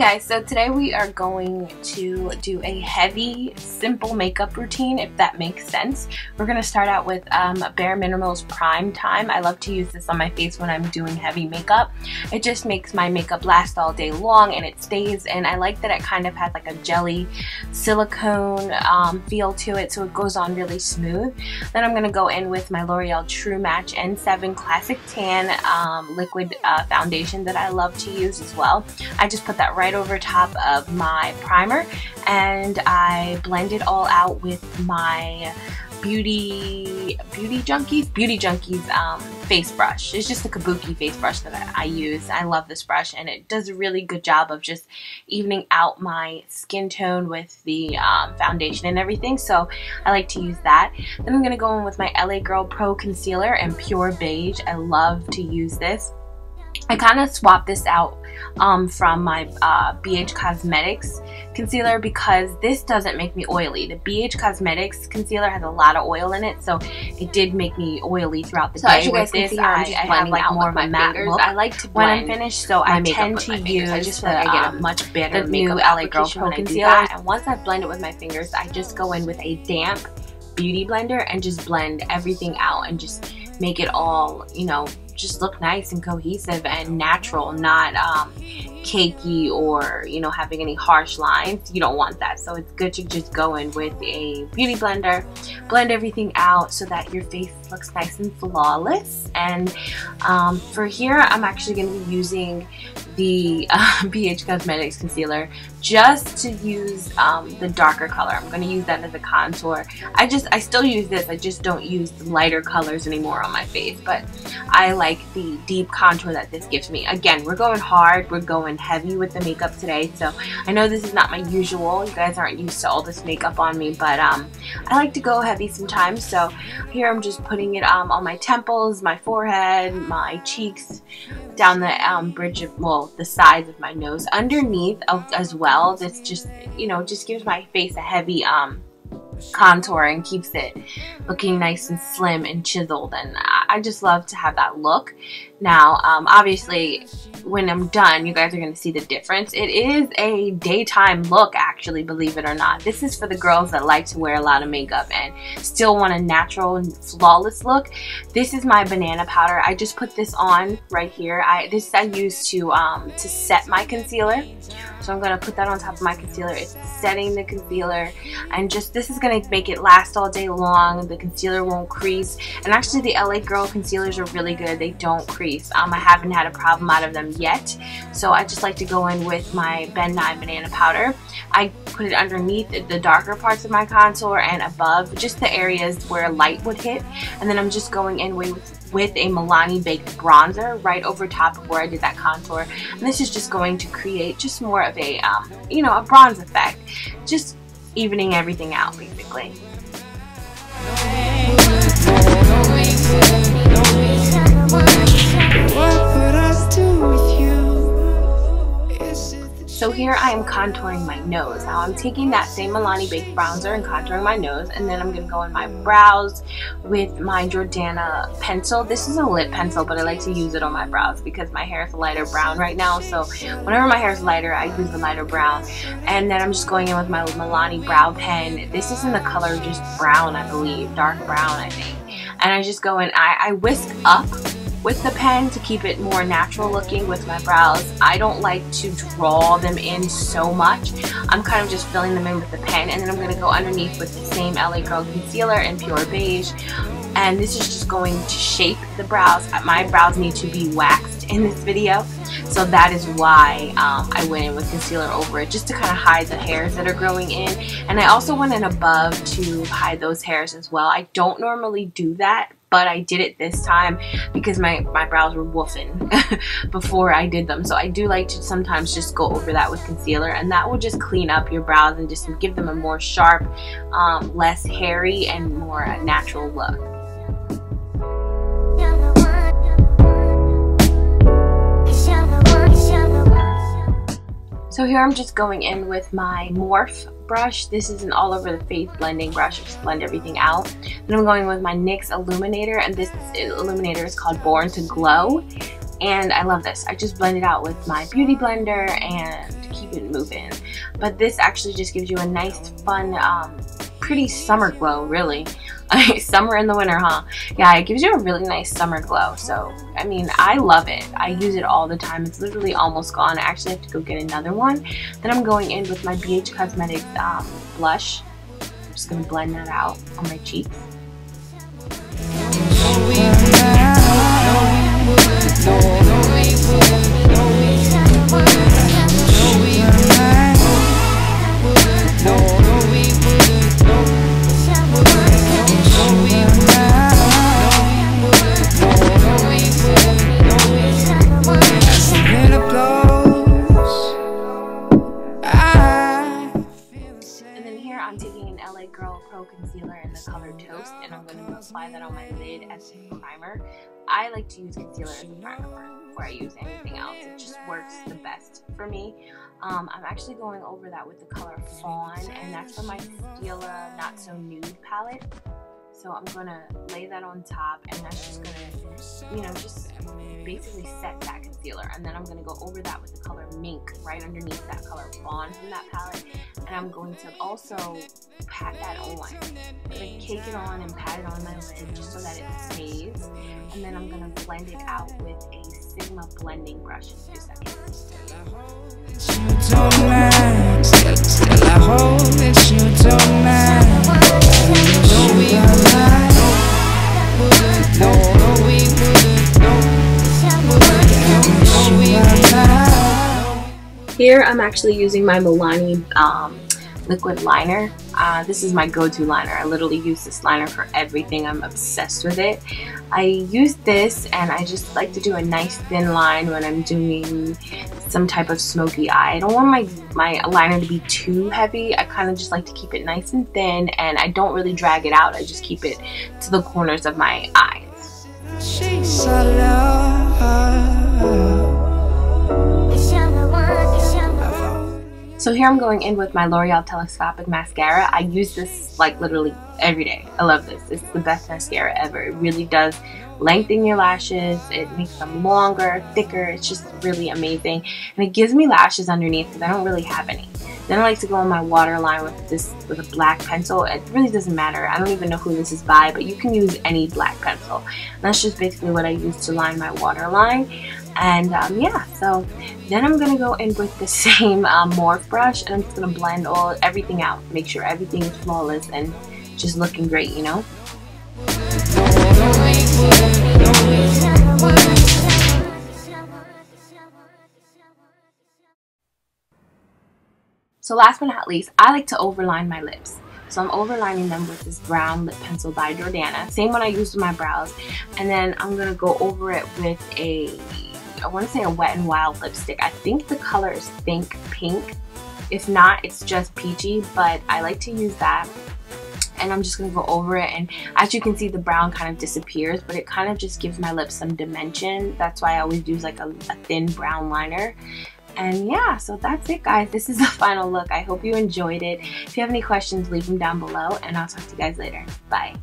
guys, so today we are going to do a heavy, simple makeup routine, if that makes sense. We're going to start out with Bare Minerals Prime Time. I love to use this on my face when I'm doing heavy makeup. It just makes my makeup last all day long and it stays, and I like that it kind of has like a jelly silicone feel to it, so it goes on really smooth. Then I'm going to go in with my L'Oreal True Match N7 Classic Tan liquid foundation that I love to use as well. I just put that right over top of my primer and I blend it all out with my Beauty Junkies face brush. It's just a kabuki face brush that I use. I love this brush and it does a really good job of just evening out my skin tone with the foundation and everything, so I like to use that. Then I'm going to go in with my LA Girl Pro Concealer in Pure Beige. I love to use this. I kind of swapped this out from my BH Cosmetics concealer because this doesn't make me oily. The BH Cosmetics concealer has a lot of oil in it, so it did make me oily throughout the day. As you guys can see, I have like more of a matte look. I like to blend when I'm finished, so I tend to use I just feel like I get a much better makeup LA Girl Pro Concealer. And once I blend it with my fingers, I just go in with a damp beauty blender and just blend everything out and just make it all, you know, just look nice and cohesive and natural, not cakey or, you know, having any harsh lines. You don't want that, so it's good to just go in with a beauty blender, blend everything out so that your face looks nice and flawless. And for here, I'm actually going to be using the BH Cosmetics concealer just to use the darker color. I'm going to use that as a contour. I still use this, I just don't use the lighter colors anymore on my face, but I like the deep contour that this gives me. Again, we're going hard, we're going heavy with the makeup today, so I know this is not my usual. You guys aren't used to all this makeup on me, but I like to go heavy sometimes. So here I'm just putting it on my temples, my forehead, my cheeks, down the bridge of, well, the sides of my nose, underneath as well. This just, you know, just gives my face a heavy contour and keeps it looking nice and slim and chiseled, and I just love to have that look. Now obviously when I'm done, you guys are going to see the difference. It is a daytime look, actually, believe it or not. This is for the girls that like to wear a lot of makeup and still want a natural and flawless look. This is my banana powder. I just put this on right here. This I use to set my concealer. So I'm going to put that on top of my concealer. It's setting the concealer, and just this is going to make it last all day long. The concealer won't crease, and actually the LA Girl concealers are really good. They don't crease. I haven't had a problem out of them yet, so I just like to go in with my Ben Nye banana powder. I put it underneath the darker parts of my contour and above, just the areas where light would hit, and then I'm just going in with a MILANI baked bronzer right over top of where I did that contour. And this is just going to create just more of a, you know, a bronze effect, just evening everything out basically. So here I am contouring my nose. Now I'm taking that same MILANI baked bronzer and contouring my nose, and then I'm going to go in my brows with my Jordana pencil. This is a lip pencil, but I like to use it on my brows because my hair is a lighter brown right now, so whenever my hair is lighter, I use the lighter brown. And then I'm just going in with my MILANI brow pen. This is in the color just brown, I believe, dark brown I think. And I just go in, I whisk up with the pen to keep it more natural looking with my brows. I don't like to draw them in so much. I'm kind of just filling them in with the pen, and then I'm going to go underneath with the same LA Girl concealer in Pure Beige, and this is just going to shape the brows. My brows need to be waxed in this video, so that is why I went in with concealer over it, just to kind of hide the hairs that are growing in. And I also went in above to hide those hairs as well. I don't normally do that, but I did it this time because my brows were woofing before I did them. So I do like to sometimes just go over that with concealer, and that will just clean up your brows and just give them a more sharp, less hairy, and more natural look. So here I'm just going in with my Morph brush. This is an all over the face blending brush. I just blend everything out. Then I'm going with my NYX illuminator, and this illuminator is called Born to Glow. And I love this. I just blend it out with my beauty blender and keep couldn't move in. But this actually just gives you a nice, fun, pretty summer glow, really. Summer in the winter, huh? Yeah, it gives you a really nice summer glow. So, I mean, I love it. I use it all the time. It's literally almost gone. I actually have to go get another one. Then I'm going in with my BH Cosmetics blush. I'm just going to blend that out on my cheeks. Concealer in the color Toast, and I'm going to apply that on my lid as a primer. I like to use concealer as a primer before I use anything else. It just works the best for me. I'm actually going over that with the color Fawn, and that's from my Stila Not So Nude palette. So I'm going to lay that on top, and that's just going to, you know, just basically set that concealer. And then I'm going to go over that with the color Mink right underneath that color Fawn from that palette. And I'm going to also pat that on. I'm going to cake it on and pat it on my lid just so that it stays. And then I'm going to blend it out with a Sigma blending brush in 2 seconds. Here I'm actually using my MILANI liquid liner. This is my go-to liner. I literally use this liner for everything. I'm obsessed with it. I use this, and I just like to do a nice thin line when I'm doing some type of smoky eye. I don't want my liner to be too heavy. I kind of just like to keep it nice and thin, and I don't really drag it out. I just keep it to the corners of my eyes. So here I'm going in with my L'Oreal Telescopic Mascara. I use this like literally every day. I love this. It's the best mascara ever. It really does lengthen your lashes. It makes them longer, thicker. It's just really amazing. And it gives me lashes underneath because I don't really have any. Then I like to go on my waterline with a black pencil. It really doesn't matter. I don't even know who this is by, but you can use any black pencil. And that's just basically what I use to line my waterline. And yeah, so then I'm gonna go in with the same Morph brush, and I'm just gonna blend everything out, make sure everything is flawless and just looking great, you know. So last but not least, I like to overline my lips. So I'm overlining them with this brown lip pencil by Jordana, same one I used with my brows, and then I'm gonna go over it with I want to say a Wet n Wild lipstick. I think the color is Think Pink. If not, it's just Peachy, but I like to use that. And I'm just going to go over it, and as you can see, the brown kind of disappears, but it kind of just gives my lips some dimension. That's why I always use like a thin brown liner. And yeah, so that's it, guys. This is the final look. I hope you enjoyed it. If you have any questions, leave them down below, and I'll talk to you guys later. Bye.